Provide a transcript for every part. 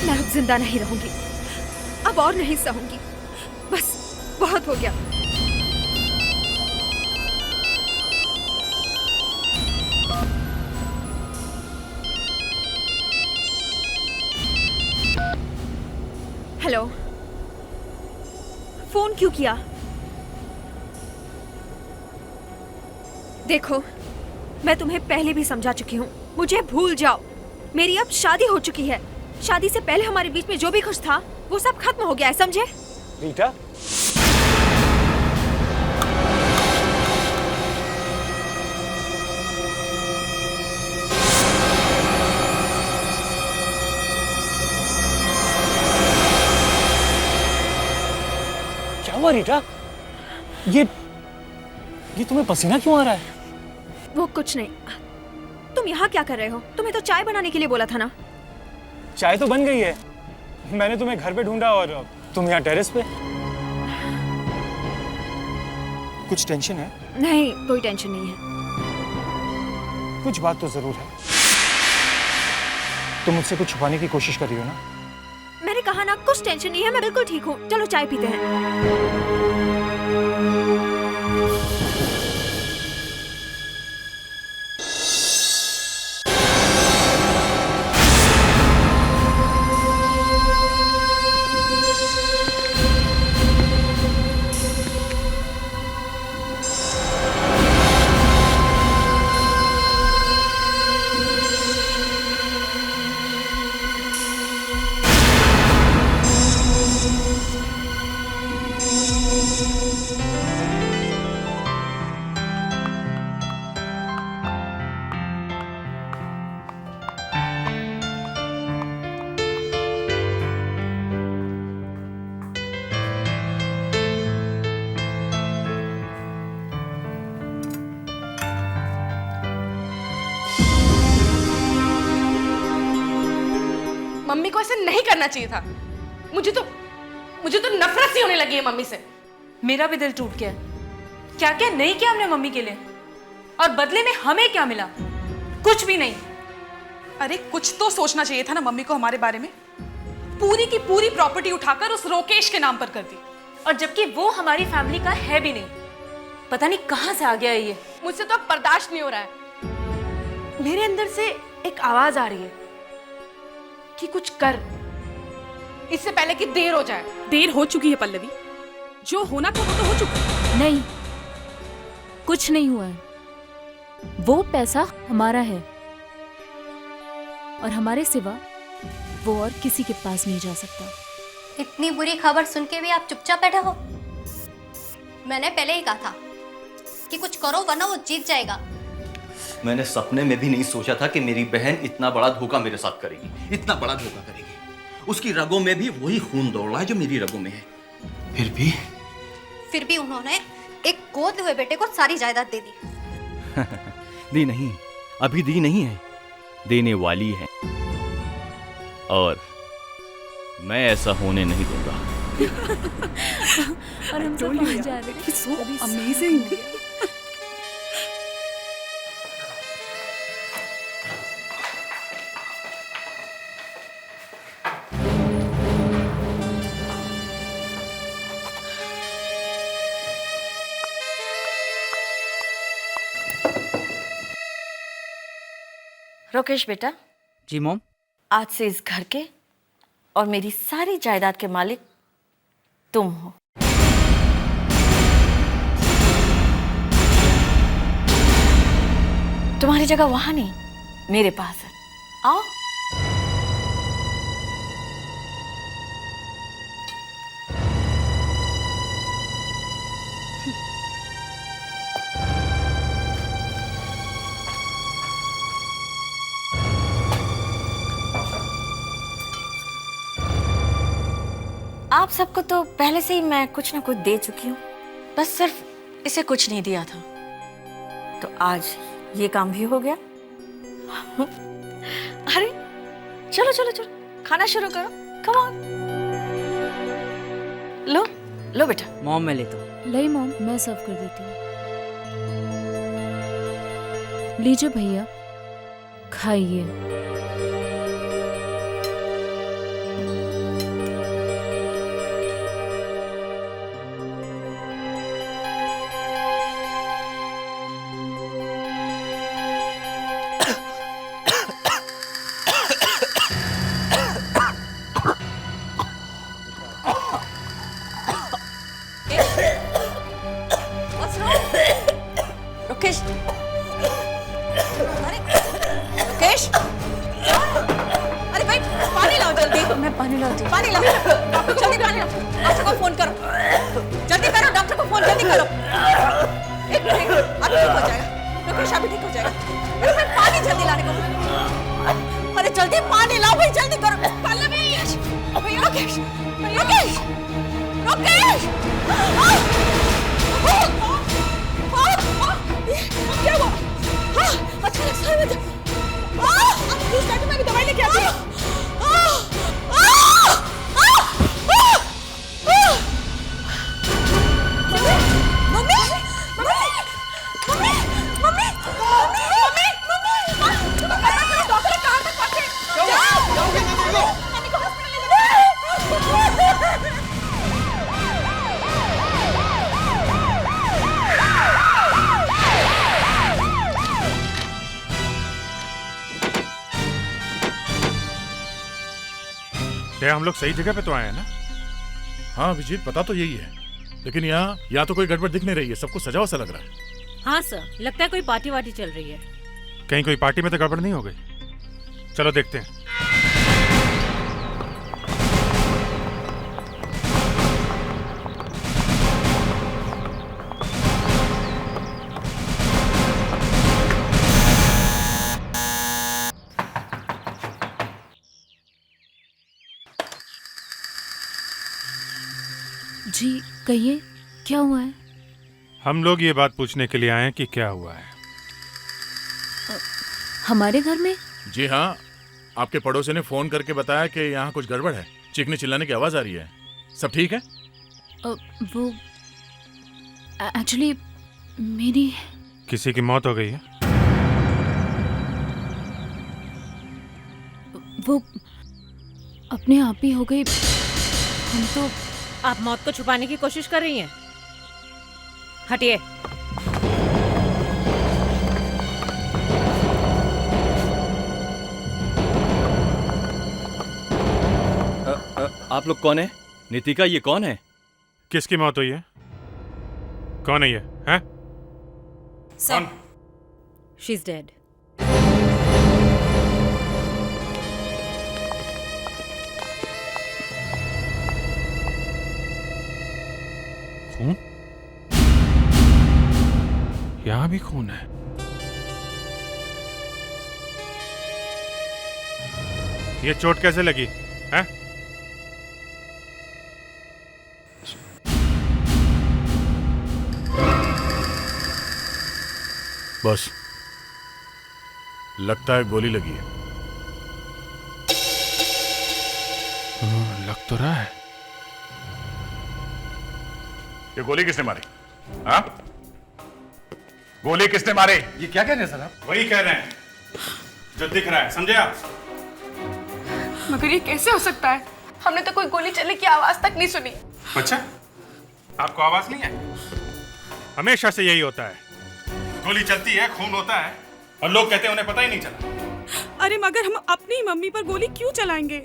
मैं अब जिंदा नहीं रहूंगी, अब और नहीं सहूंगी, बस बहुत हो गया। हेलो, फोन क्यों किया? देखो, मैं तुम्हें पहले भी समझा चुकी हूँ, मुझे भूल जाओ। मेरी अब शादी हो चुकी है। शादी से पहले हमारे बीच में जो भी कुछ था वो सब खत्म हो गया है, समझे? रीटा, क्या हुआ रीटा? ये तुम्हें पसीना क्यों आ रहा है? वो कुछ नहीं। तुम यहाँ क्या कर रहे हो? तुम्हें तो चाय बनाने के लिए बोला था ना। चाय तो बन गई है, मैंने तुम्हें घर पे ढूंढा और तुम यहाँ टेरेस पे। कुछ टेंशन है? नहीं, कोई टेंशन नहीं है। कुछ बात तो जरूर है। तुम मुझसे कुछ छुपाने की कोशिश कर रही हो ना? मैंने कहा ना, कुछ टेंशन नहीं है, मैं बिल्कुल ठीक हूँ। चलो चाय पीते हैं। मम्मी को ऐसे नहीं करना चाहिए था। मुझे तो नफरत सी होने लगी है मम्मी से। मेरा भी दिल टूट गया। क्या क्या नहीं किया हमने मम्मी के लिए, और बदले में हमें क्या मिला? कुछ भी नहीं। अरे कुछ तो सोचना चाहिए था ना मम्मी को हमारे बारे में। पूरी की पूरी प्रॉपर्टी उठाकर उस रोकेश के नाम पर कर दी, और जबकि वो हमारी फैमिली का है भी नहीं। पता नहीं कहां से आ गया है ये। मुझसे तो अब बर्दाश्त नहीं हो रहा है। मेरे अंदर से एक आवाज आ रही है कि कुछ कर, इससे पहले कि देर हो जाए। देर हो चुकी है पल्लवी, जो होना था वो तो हो चुका है। नहीं, कुछ नहीं हुआ है। वो पैसा हमारा है और हमारे सिवा वो और किसी के पास नहीं जा सकता। इतनी बुरी खबर सुन के भी आप चुपचाप बैठे हो? मैंने पहले ही कहा था कि कुछ करो वरना वो जीत जाएगा। मैंने सपने में भी नहीं सोचा था कि मेरी बहन इतना बड़ा धोखा मेरे साथ करेगी, इतना बड़ा धोखा करेगी। उसकी रगों में भी वही खून दौड़ रहा है जो मेरी रगों में है। फिर भी उन्होंने एक गोद हुए बेटे को सारी जायदाद दे दी। दी नहीं, अभी दी नहीं है, देने वाली है, और मैं ऐसा होने नहीं दूंगा। और हम सब पहुंच जा रहे हैं। सो अमेजिंग। रोकेश बेटा। जी मॉम। आज से इस घर के और मेरी सारी जायदाद के मालिक तुम हो। तुम्हारी जगह वहां नहीं, मेरे पास है। आओ। आप सबको तो पहले से ही मैं कुछ ना कुछ दे चुकी हूँ, बस सिर्फ इसे कुछ नहीं दिया था। तो आज ये काम भी हो गया। अरे चलो चलो चलो, खाना शुरू करो। कम ऑन, लो। लो बेटा। मॉम मैं लेता हूँ। लाई मॉम, मैं सर्व कर देती हूँ। लीजिए भैया, खाइए। रुकेश, रुकेश, अरे भाई पानी लाओ जल्दी। मैं पानी लाती हूँ। पानी लाओ, जल्दी पानी लाओ। डॉक्टर को फोन करो, जल्दी करो, डॉक्टर को फोन जल्दी करो। एक मिनट, अभी ठीक हो जाएगा रुकेश, अभी ठीक हो जाएगा। अरे भाई पानी जल्दी लाने को, अरे जल्दी पानी लाओ भाई, जल्दी करो। पल्लवी, भाई रुकेश, रुकेश, रुकेश, क्या हुआ? अच्छा लगता है मुझे। प्लीज डॉक्टर, मैं दवाई लेके आती हूँ। Mummy, mummy, mummy, mummy, mummy, mummy, mummy, doctor कहाँ तक पहुँचे? जाओ, मम्मी को हॉस्पिटल ले जाओ। क्या हम लोग सही जगह पे तो आए हैं ना? हाँ अभिजीत, पता तो यही है, लेकिन यहाँ तो कोई गड़बड़ दिख नहीं रही है, सब कुछ सजा सा लग रहा है। हाँ सर, लगता है कोई पार्टी वार्टी चल रही है। कहीं कोई पार्टी में तो गड़बड़ नहीं हो गई? चलो देखते हैं। जी कहिए, क्या हुआ है? हम लोग ये बात पूछने के लिए आए हैं कि क्या हुआ है। हमारे घर में? जी हाँ, आपके पड़ोसी ने फोन करके बताया कि यहाँ कुछ गड़बड़ है, चीखने चिल्लाने की आवाज आ रही है। सब ठीक है? वो एक्चुअली मेरी किसी की मौत हो गई है? वो अपने आप ही हो गई। हम तो आप मौत को छुपाने की कोशिश कर रही हैं? हटिए। आप लोग कौन है? नितिका, ये कौन है? किसकी मौत हुई है? कौन है ये? हैं? कौन? She is dead. खून? यहाँ भी खून है? ये चोट कैसे लगी? हैं? बस लगता है गोली लगी है। लग तो रहा है। ये गोली किसने मारी? हाँ? गोली किसने मारी? ये क्या कह रहे हैं सर आप? वही कह रहे हैं जो दिख रहा है, समझे आप? मगर ये कैसे हो सकता है? हमने तो कोई गोली चलने की आवाज तक नहीं सुनी। अच्छा, आपको आवाज नहीं है? हमेशा से यही होता है, गोली चलती है, खून होता है और लोग कहते हैं उन्हें पता ही नहीं चला। अरे मगर हम अपनी मम्मी पर गोली क्यों चलाएंगे?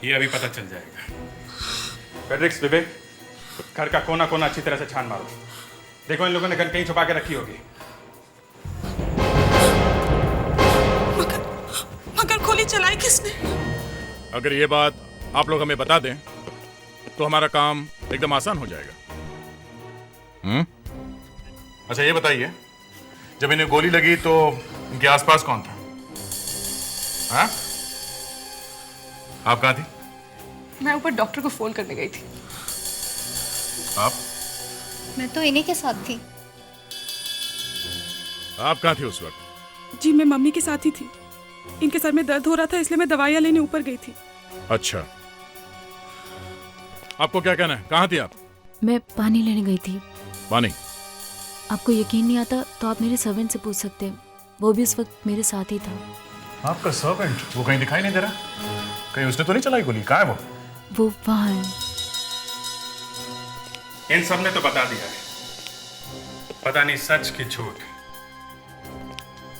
ये अभी पता चल जाएगा। फेड्रिक्स, विवेक, घर का कोना कोना अच्छी तरह से छान मारो। देखो इन लोगों ने गन कहीं छुपा के रखी होगी। मगर गोली चलाई किसने? अगर ये बात आप लोग हमें बता दें तो हमारा काम एकदम आसान हो जाएगा। अच्छा ये बताइए, जब इन्हें गोली लगी तो इनके आसपास कौन था? हाँ? आप कहाँ थी? मैं ऊपर डॉक्टर को फोन करने गई थी। आप? मैं तो इन्हीं के साथ थी। आप कहाँ थे उस वक्त? जी मैं मम्मी के साथ ही थी। इनके सर में दर्द हो रहा था, इसलिए मैं दवाइयाँ लेने ऊपर गई थी। अच्छा, आपको क्या कहना है? कहाँ थी आप? मैं पानी लेने गई थी। पानी? आपको यकीन नहीं आता तो आप मेरे सर्वेंट से पूछ सकते हैं, वो भी उस वक्त मेरे साथ ही था। आपका सर्वेंट? वो कहीं दिखाई नहीं दे रहा? कहीं उसने तो नहीं चलाई गोली? कहाँ है वो वहाँ है। इन सब ने तो बता दिया है, पता नहीं सच की झूठ,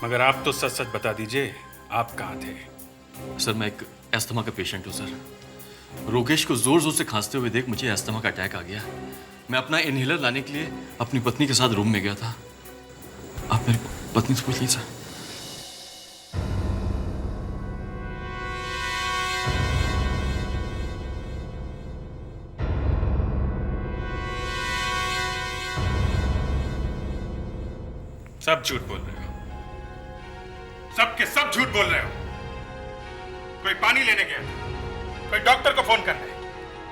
मगर आप तो सच सच बता दीजिए, आप कहाँ थे? सर मैं एक अस्थमा का पेशेंट हूँ सर। रोगेश को जोर जोर से खांसते हुए देख मुझे अस्थमा का अटैक आ गया। मैं अपना इनहेलर लाने के लिए अपनी पत्नी के साथ रूम में गया था। आप मेरी पत्नी से पूछ लीजिए सर। सब झूठ बोल रहे हो, सब के सब झूठ बोल रहे हो। कोई पानी लेने गया था, कोई डॉक्टर को फोन करने,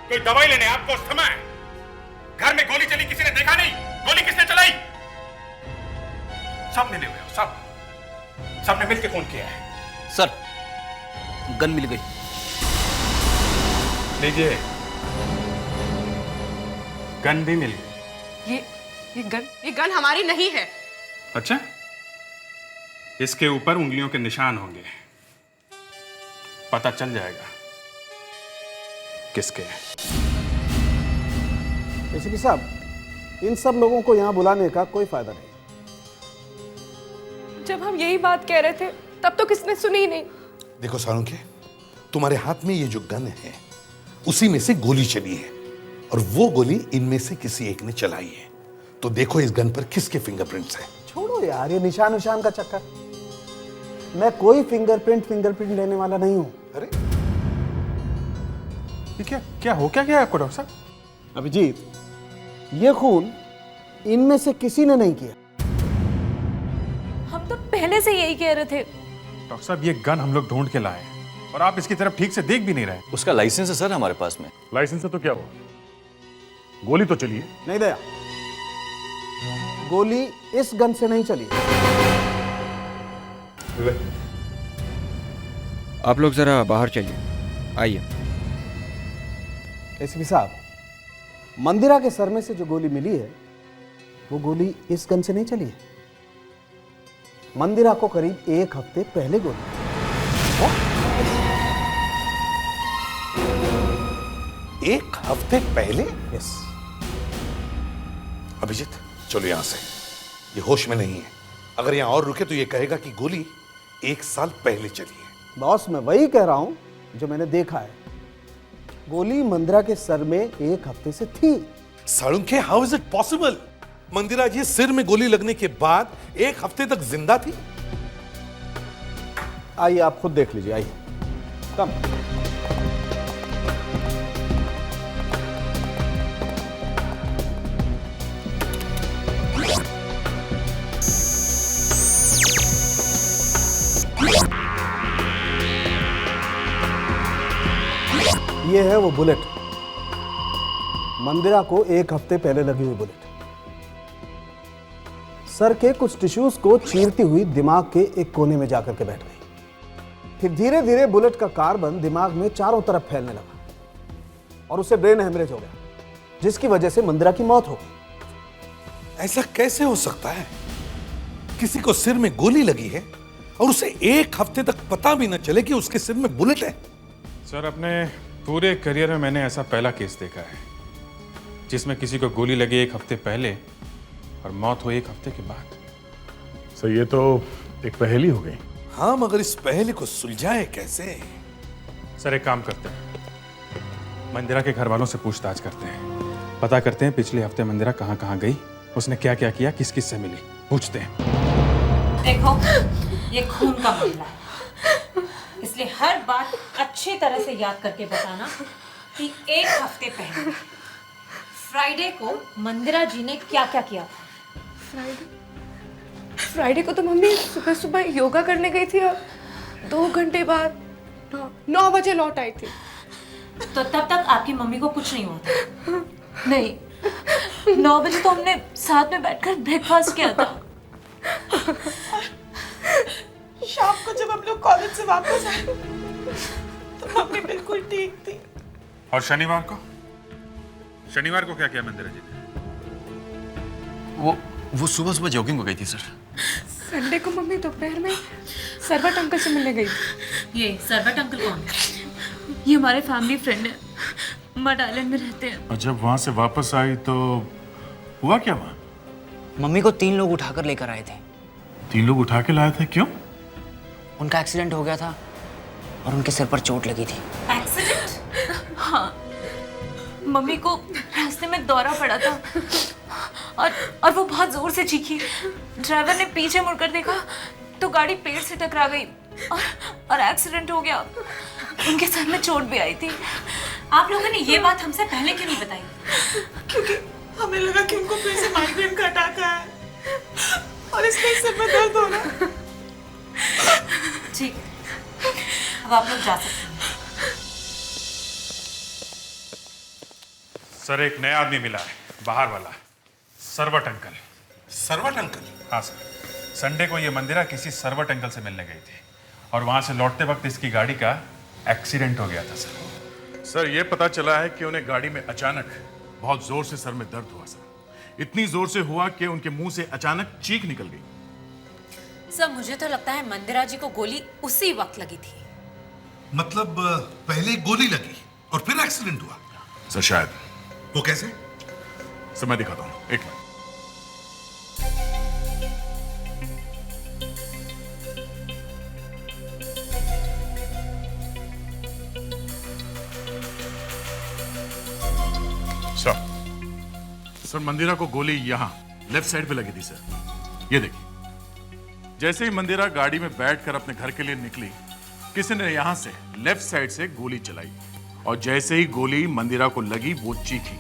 कोई दवाई लेने, आपको अस्थमा है। घर में गोली चली किसी ने देखा नहीं? गोली किसने चलाई? सब मिले हुए हो, सबने मिलकर फोन किया है। सर गन मिल गई। लीजिए, गन भी मिल गई। ये गन हमारी नहीं है। अच्छा, इसके ऊपर उंगलियों के निशान होंगे, पता चल जाएगा किसके हैं। एसीपी साहब, इन सब लोगों को यहाँ बुलाने का कोई फायदा नहीं। जब हम यही बात कह रहे थे तब तो किसने सुनी ही नहीं। देखो सालुंखे, तुम्हारे हाथ में ये जो गन है उसी में से गोली चली है, और वो गोली इनमें से किसी एक ने चलाई है। तो देखो इस गन पर किसके फिंगरप्रिंट्स हैं। छोड़ो यार ये निशान का चक्कर। मैं कोई फिंगरप्रिंट लेने वाला नहीं हूं। अरे ये क्या हो क्या गया आपको डॉक्टर साहब? अभिजीत, ये खून इनमें से किसी ने नहीं किया। हम तो पहले से यही कह रहे थे। डॉक्टर साहब, ये गन हम लोग ढूंढ के लाए हैं और आप इसकी तरफ ठीक से देख भी नहीं रहे। उसका लाइसेंस है सर हमारे पास में। लाइसेंस है तो क्या हुआ? गोली तो चली है। नहीं दया, गोली इस गन से नहीं चली। आप लोग जरा बाहर चलिए, आइए। एसीपी साहब, मंदिरा के सर में से जो गोली मिली है वो गोली इस गन से नहीं चली है। मंदिरा को करीब 1 हफ्ते पहले गोली। एक हफ्ते पहले? यस। अभिजीत चलो यहां से, ये होश में नहीं है। अगर यहां और रुके तो ये कहेगा कि गोली 1 साल पहले चली है। बॉस, मैं वही कह रहा हूं जो मैंने देखा है। गोली मंदिरा के सर में 1 हफ्ते से थी। Salunkhe, how is it possible? Mandira ji सिर में गोली लगने के बाद 1 हफ्ते तक जिंदा थी। आइए आप खुद देख लीजिए, आइए। कम। ये है वो बुलेट, मंदिरा को 1 हफ्ते पहले लगी हुई बुलेट। सर के कुछ टिश्यूज को चीरती हुई दिमाग के एक कोने में जाकर के बैठ गई। फिर धीरे धीरे बुलेट का कार्बन दिमाग में चारों तरफ फैलने लगा और उसे ब्रेन हेमरेज हो गया, जिसकी वजह से मंदिरा की मौत हो गई। ऐसा कैसे हो सकता है? किसी को सिर में गोली लगी है और उसे 1 हफ्ते तक पता भी न चले कि उसके सिर में बुलेट है। सर, अपने पूरे करियर में मैंने ऐसा पहला केस देखा है जिसमें किसी को गोली लगी 1 हफ्ते पहले और मौत हुई 1 हफ्ते के बाद। सर ये तो एक पहेली हो गई। हाँ, मगर इस पहेली को सुलझाए कैसे? सर एक काम करते हैं, मंदिरा के घर वालों से पूछताछ करते हैं, पता करते हैं पिछले हफ्ते मंदिरा कहाँ कहाँ गई, उसने क्या क्या किया, किस किस से मिली, पूछते हैं। देखो, ये खून का मामला है, इसलिए हर बात अच्छी तरह से याद करके बताना कि 1 हफ्ते पहले फ्राइडे को मंदिरा जी ने क्या क्या किया था। फ्राइडे को तो मम्मी सुबह सुबह योगा करने गई थी और 2 घंटे बाद 9 बजे लौट आई थी। तो तब तक आपकी मम्मी को कुछ नहीं हुआ था? नहीं, 9 बजे तो हमने साथ में बैठकर ब्रेकफास्ट किया था। शाम को जब हम लोग कॉलेज से वापस आए तो मम्मी बिल्कुल ठीक थी। और शनिवार को? शनिवार को क्या किया मंदिरा जी ने? वो सुबह सुबह जॉगिंग को गई थी सर। संडे को मम्मी दोपहर में सरवट अंकल से मिलने गई थी। ये सरवट अंकल कौन? ये हमारे फैमिली फ्रेंड है, मड आइलैंड में रहते हैं। और जब वहां से वापस आई तो हुआ क्या वहां? मम्मी को 3 लोग उठाकर लेकर आए थे। 3 लोग उठा के लाए थे, क्यों? उनका एक्सीडेंट हो गया था और उनके सिर पर चोट लगी थी। एक्सीडेंट? हाँ, मम्मी को रास्ते में दौरा पड़ा था और वो बहुत जोर से चीखी। ड्राइवर ने पीछे मुड़कर देखा तो गाड़ी पेड़ से टकरा गई और एक्सीडेंट हो गया। उनके सर में चोट भी आई थी। आप लोगों ने ये बात हमसे पहले क्यों नहीं बताई? क्योंकि हमें लगा कि उनको फिर से माइग्रेन का अटैक है और इसलिए सिर में दर्द हो रहा है। ठीक, अब आप लोग जा सकते हैं। सर एक नया आदमी मिला है, बाहर वाला, सरवट अंकल। सरवट अंकल? हाँ सर। संडे को ये मंदिरा किसी सरवट अंकल से मिलने गई थी और वहां से लौटते वक्त इसकी गाड़ी का एक्सीडेंट हो गया था सर। सर ये पता चला है कि उन्हें गाड़ी में अचानक बहुत जोर से सर में दर्द हुआ सर। इतनी जोर से हुआ कि उनके मुंह से अचानक चीख निकल गई। सर मुझे तो लगता है मंदिरा जी को गोली उसी वक्त लगी थी। मतलब पहले गोली लगी और फिर एक्सीडेंट हुआ? सर शायद। वो कैसे? सर मैं दिखाता हूं, एक मिनट। सर मंदिरा को गोली यहां लेफ्ट साइड पे लगी थी सर। ये देखिए, जैसे ही मंदिरा गाड़ी में बैठकर अपने घर के लिए निकली, किसी ने यहां से लेफ्ट साइड से गोली चलाई और जैसे ही गोली मंदिरा को लगी वो चीखी।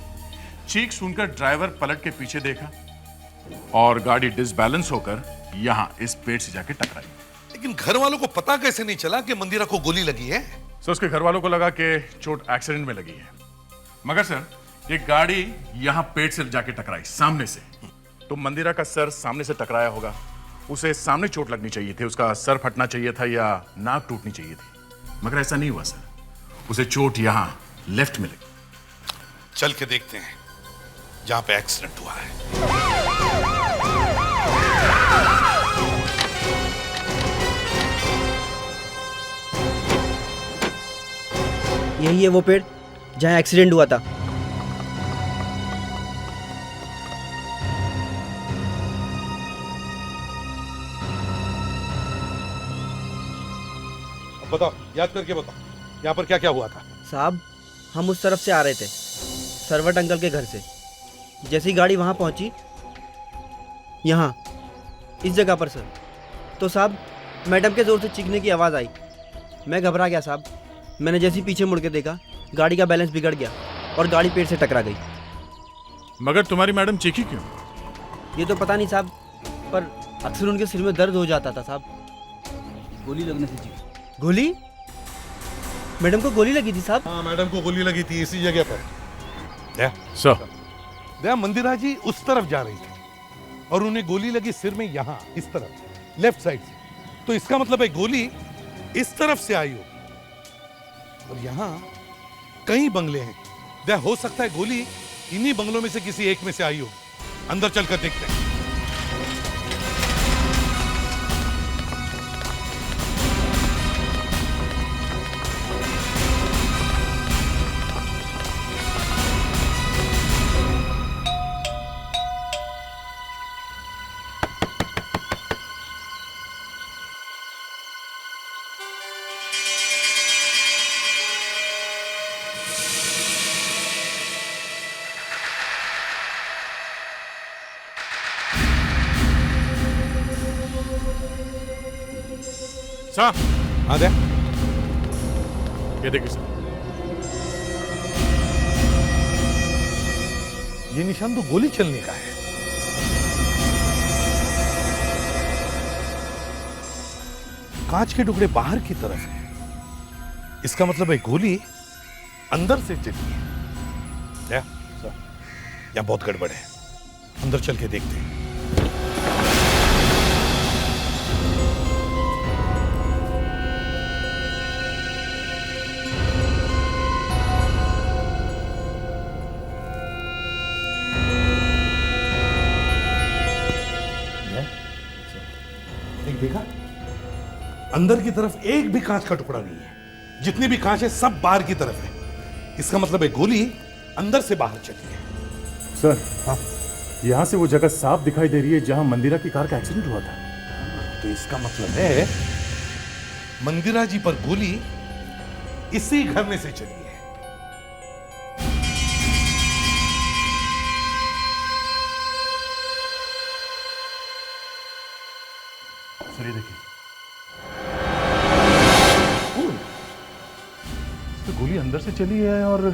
चीख सुनकर ड्राइवर पलट के पीछे देखा और गाड़ी डिसबैलेंस होकर यहां इस पेड़ से जाके टकराई। लेकिन घर वालों को पता कैसे नहीं चला कि मंदिरा को गोली लगी है? सर उसके घर वालों को लगा कि चोट एक्सीडेंट में लगी है, मगर सर ये गाड़ी यहां पेड़ से जाके टकराई सामने से, तो मंदिरा का सर सामने से टकराया होगा। उसे सामने चोट लगनी चाहिए थी, उसका सर फटना चाहिए था या नाक टूटनी चाहिए थी, मगर ऐसा नहीं हुआ सर। उसे चोट यहां लेफ्ट में लगी। चल के देखते हैं जहां पे एक्सीडेंट हुआ है। यही है वो पेड़ जहां एक्सीडेंट हुआ था। बताओ, याद करके बताओ, यहाँ पर क्या क्या हुआ था? साहब हम उस तरफ से आ रहे थे, सरवट अंकल के घर से। जैसे ही गाड़ी वहाँ पहुँची, यहाँ इस जगह पर सर, तो साहब मैडम के ज़ोर से चीखने की आवाज़ आई। मैं घबरा गया साहब। मैंने जैसे ही पीछे मुड़ के देखा, गाड़ी का बैलेंस बिगड़ गया और गाड़ी पेड़ से टकरा गई। मगर तुम्हारी मैडम चीखी क्यों? ये तो पता नहीं साहब, पर अक्सर उनके सिर में दर्द हो जाता था साहब। गोली लगने से चीखी। गोली? मैडम को गोली लगी थी साहब? हाँ, मैडम को गोली लगी थी इसी जगह पर। दया सर, दया मंदिरा जी उस तरफ जा रही थी और उन्हें गोली लगी सिर में, यहाँ इस तरफ लेफ्ट साइड से। तो इसका मतलब है गोली इस तरफ से आई हो। और यहाँ कई बंगले हैं, दया हो सकता है गोली इन्हीं बंगलों में से किसी एक में से आई हो। अंदर चलकर देखते हैं। सर, हाँ दया, ये देखिए सर, ये निशान तो गोली चलने का है। कांच के टुकड़े बाहर की तरफ है, इसका मतलब है गोली अंदर से चली है। दया, यहाँ बहुत गड़बड़ है, अंदर चल के देखते हैं। अंदर की तरफ एक भी कांच का टुकड़ा नहीं है। जितनी भी कांच है सब बाहर की तरफ है। इसका मतलब है गोली अंदर से बाहर चली है। सर, हाँ, यहाँ से वो जगह साफ दिखाई दे रही है जहां मंदिरा की कार का एक्सीडेंट हुआ था। तो इसका मतलब है मंदिरा जी पर गोली इसी घर में से चली है। सर ये देखिए, तो गोली अंदर से चली है और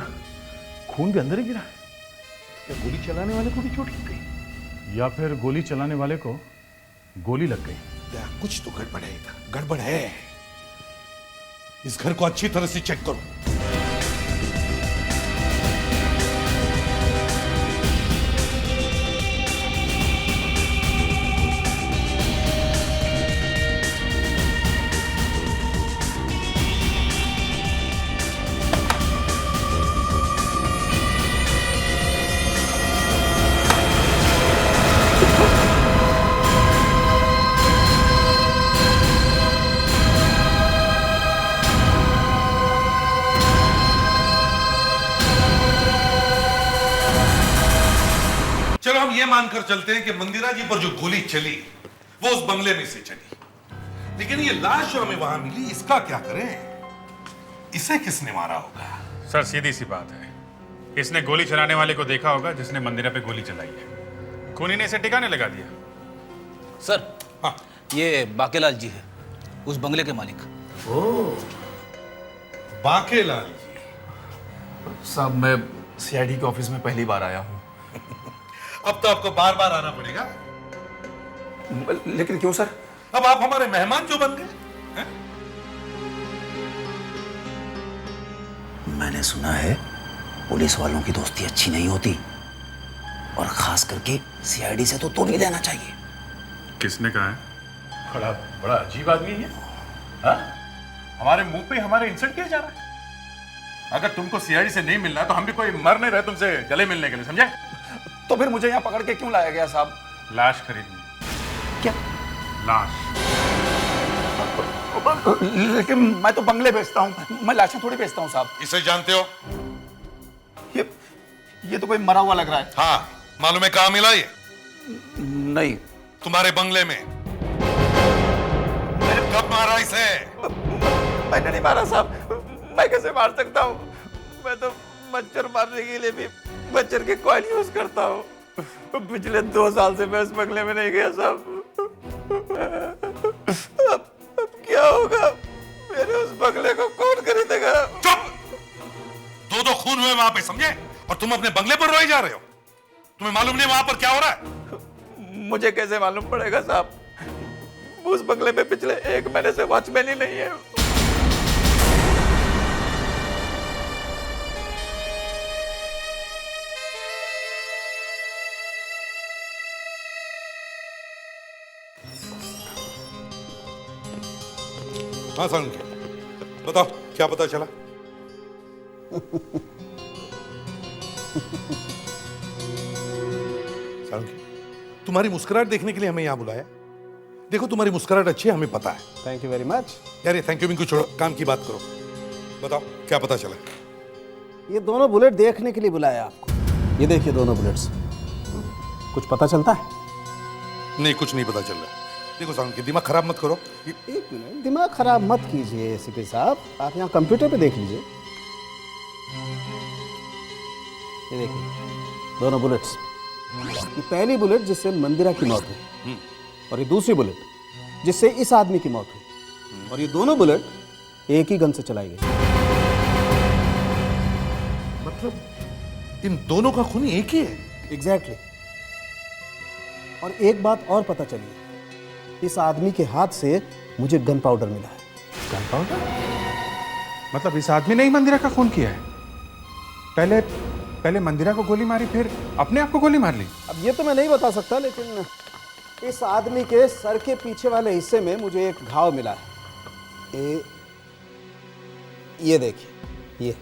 खून भी अंदर ही गिरा है। क्या गोली चलाने वाले को भी चोट लग गई, या फिर गोली चलाने वाले को गोली लग गई? या कुछ तो गड़बड़ है, गड़बड़ है। इस घर को अच्छी तरह से चेक करो। चलो हम ये मानकर चलते हैं कि मंदिरा जी पर जो गोली चली वो उस बंगले में से चली, लेकिन ये लाश जो हमें वहां मिली इसका क्या करें? इसे किसने मारा होगा? सर सीधी सी बात है, इसने गोली चलाने वाले को देखा होगा जिसने मंदिरा पे गोली चलाई है। खूनी ने इसे ठिकाने लगा दिया। सर, हाँ, ये बाकेलाल जी है, उस बंगले के मालिक। ओह, बाकेलाल जी। साहब, मैं सीआईडी के ऑफिस में पहली बार आया हूँ। अब तो आपको बार बार आना पड़ेगा। लेकिन क्यों सर? अब आप हमारे मेहमान जो बन गए हैं? मैंने सुना है पुलिस वालों की दोस्ती अच्छी नहीं होती, और खास करके सीआईडी से तो तोड़ ही देना चाहिए। किसने कहा है? बड़ा बड़ा अजीब आदमी है। हाँ? हमारे मुंह पे हमारे इंसल्ट किया जा रहा है। अगर तुमको सीआईडी से नहीं मिलना तो हम भी कोई मर नहीं रहे तुमसे गले मिलने के लिए, समझे? तो फिर मुझे यहाँ पकड़ के क्यों लाया गया साहब? लाश खरीदनी। क्या? लाश। लेकिन मैं तो बंगले बेचता हूँ, मैं लाशें थोड़ी बेचता हूँ साहब। इसे जानते हो? ये तो कोई मरा हुआ लग रहा है। हाँ, मालूम है कहाँ मिला ये? नहीं। तुम्हारे बंगले में। कब मारा इसे? मैंने नहीं मारा साहब, मैं कैसे मार सकता हूँ? मैं तो मच्छर मारने के लिए भी मच्छर के कॉइल यूज करता हूँ। पिछले 2 साल से मैं इस बंगले में नहीं गया साहब। अब क्या होगा? मेरे उस बंगले को कौन खरीदेगा? चुप! 2 खून हुए वहां पे, समझे? और तुम अपने बंगले पर रोए जा रहे हो। तुम्हें मालूम नहीं वहां पर क्या हो रहा है? मुझे कैसे मालूम पड़ेगा साहब? उस बंगले में पिछले 1 महीने से वॉचमैन ही नहीं है। हाँ सालुंके, बताओ क्या पता चला? सालुंके, तुम्हारी मुस्कुराहट देखने के लिए हमें यहाँ बुलाया। देखो तुम्हारी मुस्कुराहट अच्छी है, हमें पता है। Thank you very much. यार ये थैंक यू को छोड़ो, काम की बात करो। बताओ क्या पता चला? ये दोनों बुलेट देखने के लिए बुलाया आपको। ये देखिए दोनों बुलेट्स, कुछ पता चलता है? नहीं, कुछ नहीं पता चल रहा। देखो सालुंके, दिमाग खराब मत करो। एक मिनट, दिमाग खराब मत कीजिए एसीपी साहब, आप यहाँ कंप्यूटर पे देख लीजिए। ये देखिए दोनों बुलेट्स। ये पहली बुलेट जिससे मंदिरा की मौत हुई, और ये दूसरी बुलेट जिससे इस आदमी की मौत हुई, और ये दोनों बुलेट एक ही गन से चलाई गई। मतलब इन दोनों का खून एक ही है? एग्जैक्टली। और एक बात और पता चली है, इस आदमी के हाथ से मुझे गन पाउडर मिला है। Gun powder? मतलब इस आदमी ने ही मंदिरा का खून किया है? पहले मंदिरा को गोली मारी, फिर अपने आप को गोली मार ली? अब ये तो मैं नहीं बता सकता, लेकिन इस आदमी के सर के पीछे वाले हिस्से में मुझे एक घाव मिला है। ये देखिए, ये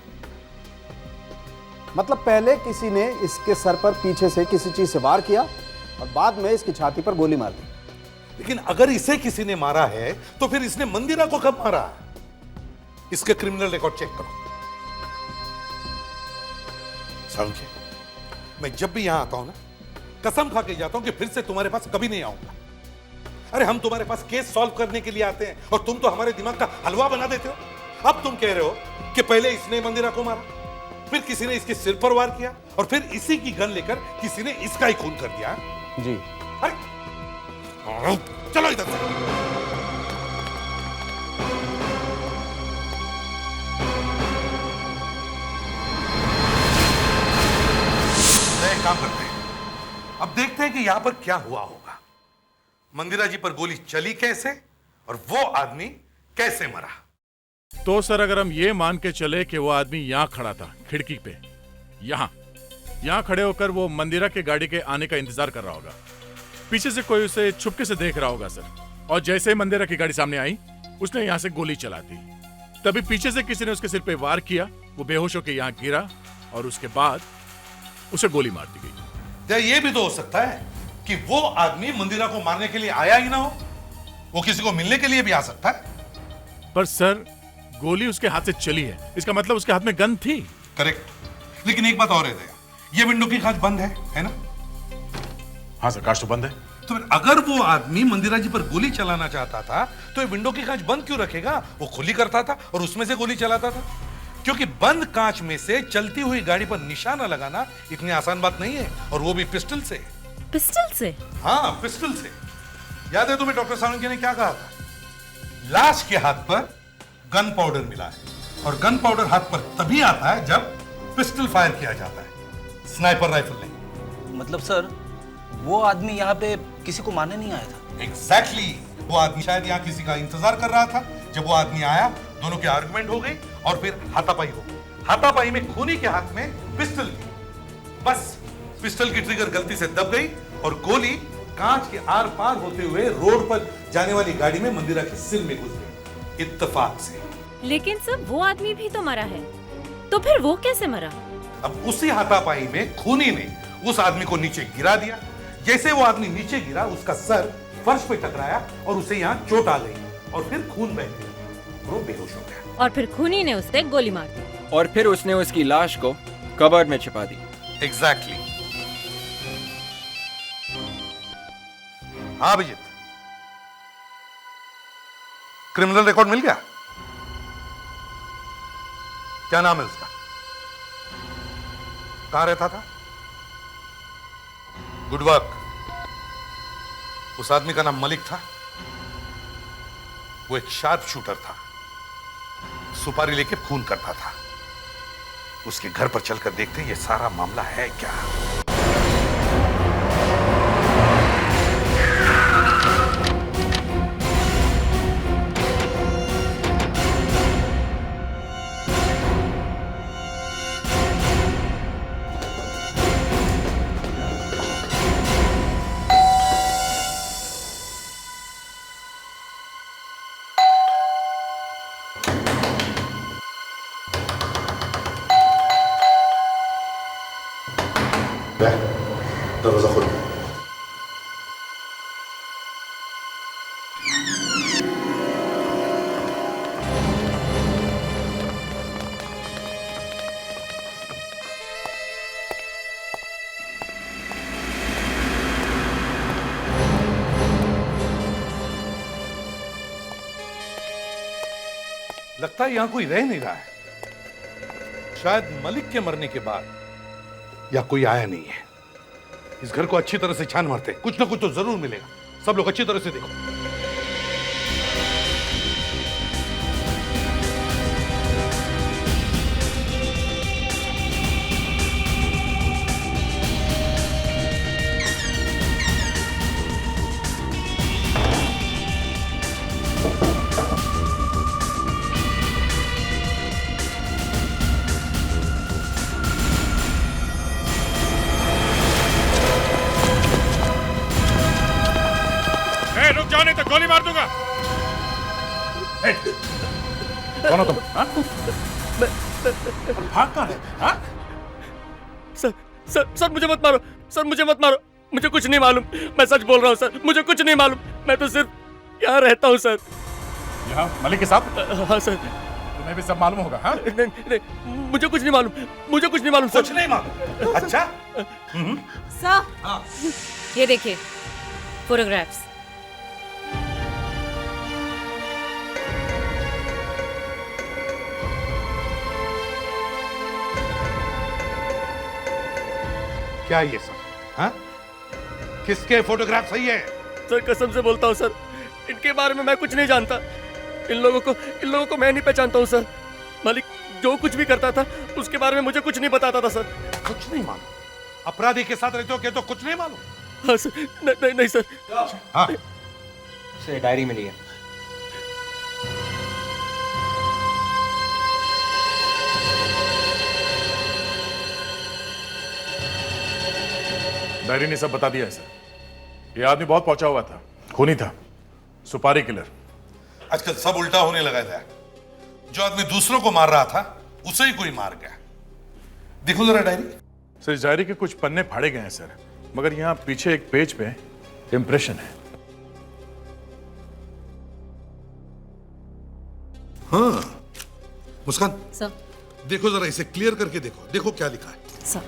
मतलब पहले किसी ने इसके सर पर पीछे से किसी चीज से वार किया और बाद में इसकी छाती पर गोली मार दी। लेकिन अगर इसे किसी ने मारा है तो फिर इसने मंदिरा को कब मारा? इसके क्रिमिनल रिकॉर्ड चेक करो। सालुंखे, मैं जब भी यहां आता हूं ना, कसम खा के जाता हूं कि फिर से तुम्हारे पास कभी नहीं आऊंगा। अरे हम तुम्हारे पास केस सॉल्व करने के लिए आते हैं और तुम तो हमारे दिमाग का हलवा बना देते हो। अब तुम कह रहे हो कि पहले इसने मंदिरा को मारा, फिर किसी ने इसके सिर पर वार किया और फिर इसी की गन लेकर किसी ने इसका ही खून कर दिया। जी। अरे चलो इधर से। एक काम करते हैं, अब देखते हैं कि यहां पर क्या हुआ होगा। मंदिरा जी पर गोली चली कैसे और वो आदमी कैसे मरा? तो सर अगर हम ये मान के चले कि वो आदमी यहाँ खड़ा था खिड़की पे, यहाँ खड़े होकर वो मंदिरा के गाड़ी के आने का इंतजार कर रहा होगा, पीछे से कोई उसे छुपके से देख रहा होगा सर, और जैसे ही मंदिरा की गाड़ी सामने आई उसने यहाँ से गोली चला दी। तभी पीछे से किसी ने उसके सिर पे वार किया, वो बेहोश होकर यहाँ गिरा और उसके बाद उसे गोली मार दी गई। या ये भी तो हो सकता है कि वो आदमी मंदिरा को मारने के लिए आया ही ना हो, वो किसी को मिलने के लिए भी आ सकता है। पर सर गोली उसके हाथ से चली है, इसका मतलब उसके हाथ में गन थी। करेक्ट, लेकिन एक बात और है दया, ये विंडो की कांच बंद है ना? हाँ सर, कांच तो बंद है। तो फिर अगर वो आदमी मंदिरा जी पर गोली चलाना चाहता था तो ये विंडो की कांच बंद क्यों रखेगा? वो खुली करता था और उसमें से गोली चलाता था। क्योंकि बंद कांच में से चलती हुई गाड़ी पर निशाना लगाना इतनी आसान बात नहीं है, और वो भी पिस्टल से। पिस्टल से? हाँ, पिस्टल से। याद है तुम्हें डॉक्टर सालुंखे ने क्या कहा था? लाश के हाथ पर गन पाउडर मिला है, और गन पाउडर हाथ पर तभी आता है जब पिस्टल फायर किया जाता है, स्नाइपर राइफल नहीं। मतलब सर वो आदमी यहाँ पे किसी को मारने नहीं आया था? एग्जैक्टली, वो आदमी शायद यहाँ किसी का इंतजार कर रहा था। जब वो आदमी आया, दोनों की आर्गुमेंट हो गई और फिर हाथापाई हो गई। हाथापाई में खूनी के हाथ में पिस्टल थी, बस पिस्टल की ट्रिगर गलती से दब गई और गोली कांच के आर पार होते हुए रोड पर जाने वाली गाड़ी में मंदिरा के सिर में घुस गई, इत्तेफाक से। लेकिन सर वो आदमी भी तो मरा है, तो फिर वो कैसे मरा? अब उसी हाथापाई में खूनी ने उस आदमी को नीचे गिरा दिया। जैसे वो आदमी नीचे गिरा, उसका सर फर्श पे टकराया और उसे यहाँ चोट आ गई और फिर खून बह गया, वो बेहोश हो गया। और फिर खूनी ने उसे गोली मार दी और फिर उसने उसकी लाश को कबर में छिपा दी। एग्जैक्टली। हाँ अभिजीत, क्रिमिनल रिकॉर्ड मिल गया? क्या नाम है उसका? कहां रहता था? Good work. उस आदमी का नाम मलिक था। वो एक शार्प शूटर था, सुपारी लेके खून करता था। उसके घर पर चलकर देखते हैं ये सारा मामला है क्या। दरवाजा खोलो। लगता है यहां कोई रह नहीं रहा है। शायद मलिक के मरने के बाद या कोई आया नहीं है। इस घर को अच्छी तरह से छान मारते, कुछ ना कुछ तो जरूर मिलेगा। सब लोग अच्छी तरह से देखो। गोली मार दूंगा। कौन हो तुम? भाग कहां है? सर मुझे मत मारो, सर मुझे मत मारो, मुझे कुछ नहीं मालूम, मैं सच बोल रहा हूँ सर, मुझे कुछ नहीं मालूम, मैं तो सिर्फ यहाँ रहता हूँ सर। यहाँ मलिक के साथ? हाँ सर। तुम्हें भी सब मालूम होगा? हाँ? नहीं, मुझे कुछ नहीं मालूम, मुझे कुछ नहीं मालूम सर। कुछ नहीं मालूम? अच्छा। सर, ये देखिए फोटोग्राफ्स। क्या ये सब? हाँ? किसके फोटोग्राफ सही है? सर कसम से बोलता हूँ सर, इनके बारे में मैं कुछ नहीं जानता। इन लोगों को मैं नहीं पहचानता हूँ सर। मालिक जो कुछ भी करता था उसके बारे में मुझे कुछ नहीं बताता था सर। कुछ नहीं मालूम? अपराधी के साथ रहते हो क्या तो कुछ नहीं मालूम? हाँ सर। नहीं सर। हाँ से डायरी मिली है। डायरी ने सब बता दिया है सर। ये आदमी बहुत पहुंचा हुआ था, खूनी था, सुपारी किलर। आजकल सब उल्टा होने लगा था। जो आदमी दूसरों को मार रहा था उसे ही कोई मार गया। देखो जरा डायरी। सर इस डायरी के कुछ पन्ने फाड़े गए हैं सर, मगर यहाँ पीछे एक पेज पे इंप्रेशन है। हाँ मुस्कान सर, देखो जरा इसे क्लियर करके देखो, देखो क्या लिखा है। सर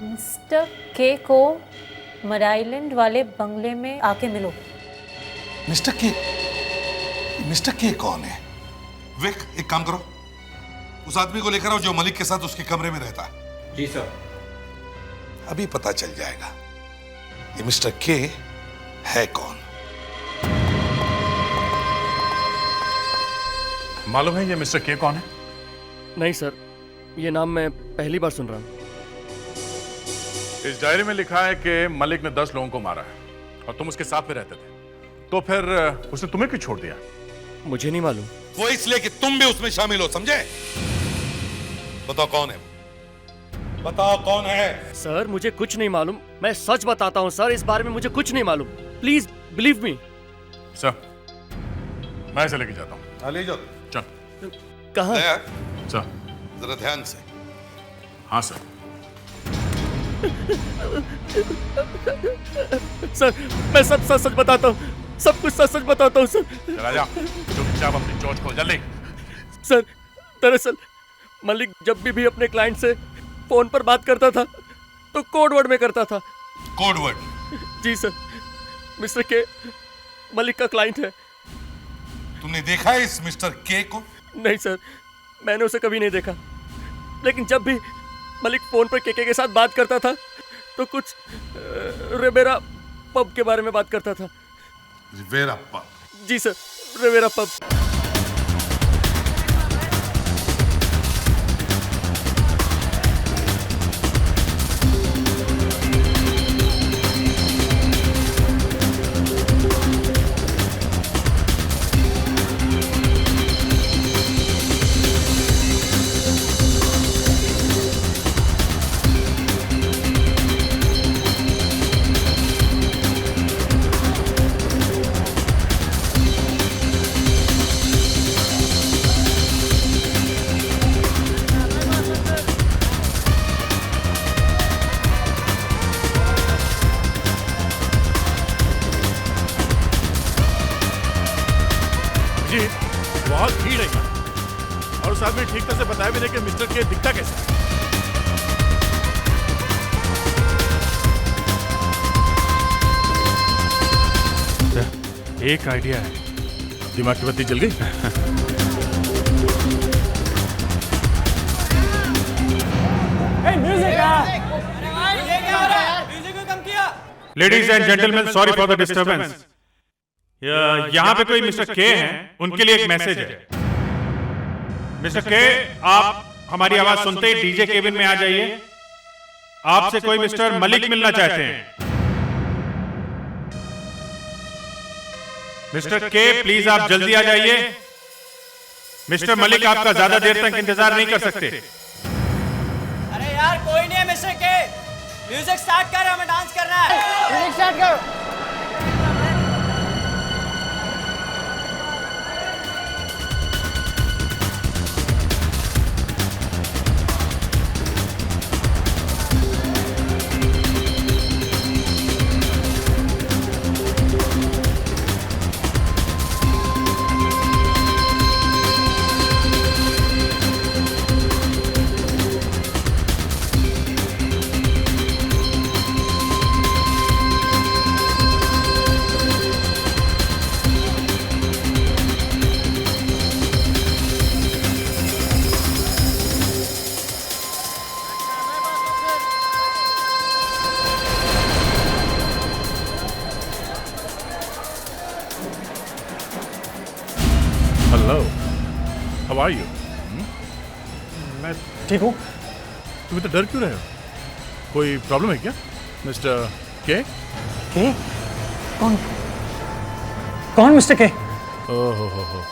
मिस्टर के को मड आइलैंड वाले बंगले में आके मिलो। मिस्टर के कौन है? विक एक काम करो, उस आदमी को लेकर आओ जो मलिक के साथ उसके कमरे में रहता है। जी सर। अभी पता चल जाएगा ये मिस्टर के है कौन। मालूम है ये मिस्टर के कौन है? नहीं सर, ये नाम मैं पहली बार सुन रहा हूँ। इस डायरी में लिखा है कि मलिक ने 10 लोगों को मारा है और तुम उसके साथ में रहते थे, तो फिर उसने तुम्हें क्यों छोड़ दिया? मुझे नहीं मालूम। वो इसलिए कि तुम भी उसमें शामिल हो, समझे? बताओ कौन है? बताओ कौन है? सर मुझे कुछ नहीं मालूम, मैं सच बताता हूँ सर, इस बारे में मुझे कुछ नहीं मालूम। Please believe me. सर मैं इसे लेके जाता हूँ। ले जाओ। चल। कहाँ? सर जरा ध्यान से। हाँ सर। सर मैं सब सच सच बताता हूँ, सब कुछ सच सच बताता हूँ सर। चला जा, चुपचाप अपनी चोंच खोल जल्दी। सर दरअसल मलिक जब भी अपने क्लाइंट से फोन पर बात करता था तो कोड वर्ड में करता था। Code word? जी सर, मिस्टर के मलिक का क्लाइंट है। तुमने देखा है इस मिस्टर के को? नहीं सर, मैंने उसे कभी नहीं देखा, लेकिन जब भी मलिक फोन पर केके के साथ बात करता था तो कुछ रिवेरा पब के बारे में बात करता था। Riviera pub? जी सर, रिवेरा पब। बहुत भीड़ है और उस आदमी ठीक तरह से बताया भी नहीं कि मिस्टर के दिखता कैसे। एक आइडिया है। दिमाग की बत्ती जल गई। Ladies and gentleman, sorry for the disturbance. यहाँ पे कोई मिस्टर के हैं, उनके लिए एक मैसेज है। मिस्टर के, आप हमारी आवाज सुनते ही डीजे केबिन में आ जाइए। आपसे कोई मिस्टर मलिक मिलना चाहते हैं। मिस्टर के, प्लीज आप जल्दी आ जाइए। मिस्टर मलिक आपका ज्यादा देर तक इंतजार नहीं कर सकते। अरे यार कोई नहीं है मिस्टर के, म्यूजिक स्टार्ट कर, हमें डांस करना है। म्यूजिक स्टार्ट करो। Are you? मैं ठीक हूँ। तुम इतना डर क्यों रहे हो? कोई प्रॉब्लम है क्या मिस्टर के? के? कौन मिस्टर के? ओहो,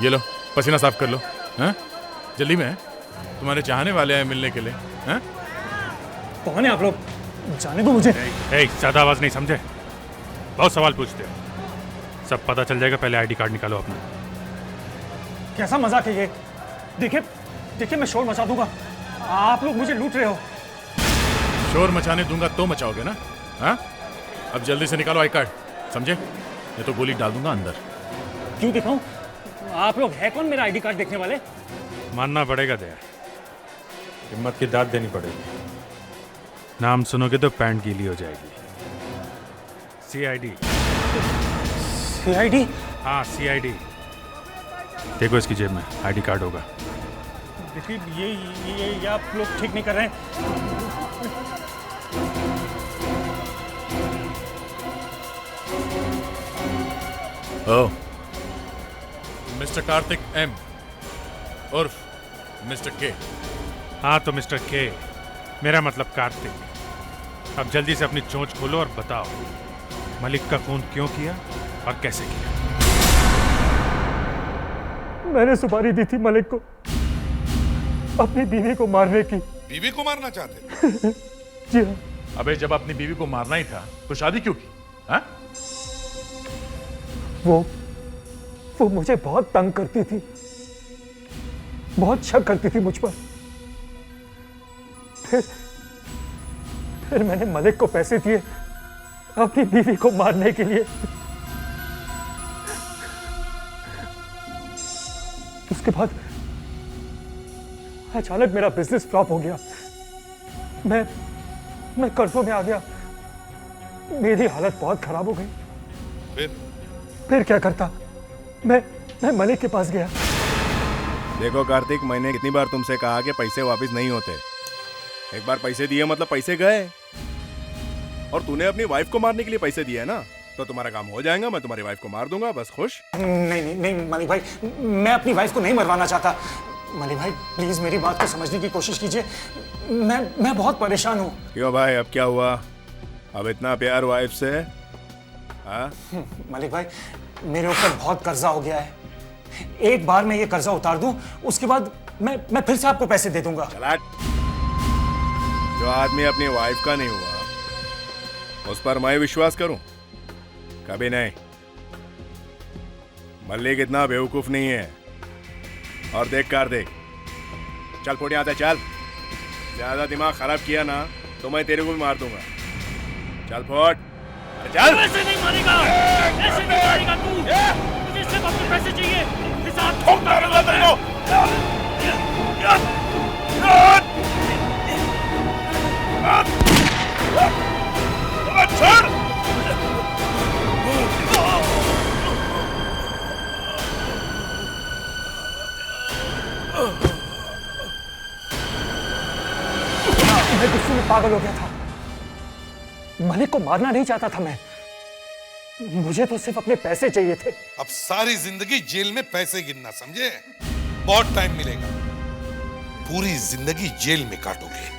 ये लो पसीना साफ कर लो। हैं? जल्दी में तुम्हारे चाहने वाले हैं मिलने के लिए। हैं? कौन है आप लोग? जाने दो मुझे। ज्यादा आवाज नहीं, समझे? बहुत सवाल पूछते हो। सब पता चल जाएगा, पहले आईडी कार्ड निकालो अपना। कैसा मजाक है ये? देखिए मैं शोर मचा दूंगा। आप लोग मुझे लूट रहे हो। शोर मचाने दूंगा तो मचाओगे ना? हाँ? अब जल्दी से निकालो आई कार्ड, समझे? ये तो गोली डाल दूंगा अंदर। क्यों दिखाऊं? आप लोग है कौन मेरा आईडी कार्ड देखने वाले? मानना पड़ेगा दया, हिम्मत की दाद देनी पड़ेगी। नाम सुनोगे तो पैंट गीली हो जाएगी। सीआईडी। सीआईडी? हाँ सीआईडी। देखो इसकी जेब में आईडी कार्ड होगा। देखिए ये आप लोग ठीक नहीं कर रहे हैं। ओह, मिस्टर कार्तिक एम उर्फ मिस्टर के। हाँ तो मिस्टर के, मेरा मतलब कार्तिक। अब जल्दी से अपनी चोंच खोलो और बताओ मलिक का खून क्यों किया और कैसे किया? मैंने सुपारी दी थी मलिक को अपनी बीवी को मारने की। बीवी को मारना चाहते? जी हाँ। अबे जब अपनी बीवी को मारना ही था तो शादी क्यों की? हाँ? वो मुझे बहुत तंग करती थी, बहुत शक करती थी मुझ पर। फिर मैंने मलिक को पैसे दिए अपनी बीवी को मारने के लिए। उसके बाद अचानक मेरा बिजनेस फ्लॉप हो गया। मैं कर्जों में आ गया। मेरी हालत बहुत खराब हो गई। फिर क्या करता? मैं मलिक के पास गया। देखो कार्तिक, मैंने कितनी बार तुमसे कहा कि पैसे वापस नहीं होते। एक बार पैसे दिए मतलब पैसे गए। और तूने अपनी वाइफ को मारने के लिए पैसे दिए है ना, तो तुम्हारा काम हो जाएगा। मैं तुम्हारी वाइफ को मार दूंगा, बस खुश। नहीं मलिक भाई, मैं अपनी वाइफ को नहीं मरवाना चाहता। मलिक भाई प्लीज मेरी बात को समझने की कोशिश कीजिए। मैं बहुत परेशान हूँ। क्यों भाई, अब क्या हुआ? अब इतना प्यार वाइफ से? हाँ? मलिक भाई मेरे ऊपर बहुत कर्जा हो गया है। एक बार मैं ये कर्जा उतार दूं, उसके बाद मैं फिर से आपको पैसे दे दूंगा। जो आदमी अपनी वाइफ का नहीं हुआ उस पर मैं विश्वास करूं? कभी नहीं। मलिक इतना बेवकूफ नहीं है। और देख कार्तिक, चल फोड़ यहाँ से चल। ज्यादा दिमाग खराब किया ना तो मैं तेरे को भी मार दूंगा। चल फोड़, चल। ऐसे नहीं मारेगा, ऐसे नहीं मारेगा तू। मुझे सिर्फ अपने पैसे चाहिए। हिसाब ठोक मारूंगा तेरे को। छोड़। मैं गुस्से में पागल हो गया था। मलिक को मारना नहीं चाहता था मैं। मुझे तो सिर्फ अपने पैसे चाहिए थे। अब सारी जिंदगी जेल में पैसे गिनना, समझे? बहुत टाइम मिलेगा। पूरी जिंदगी जेल में काटोगे।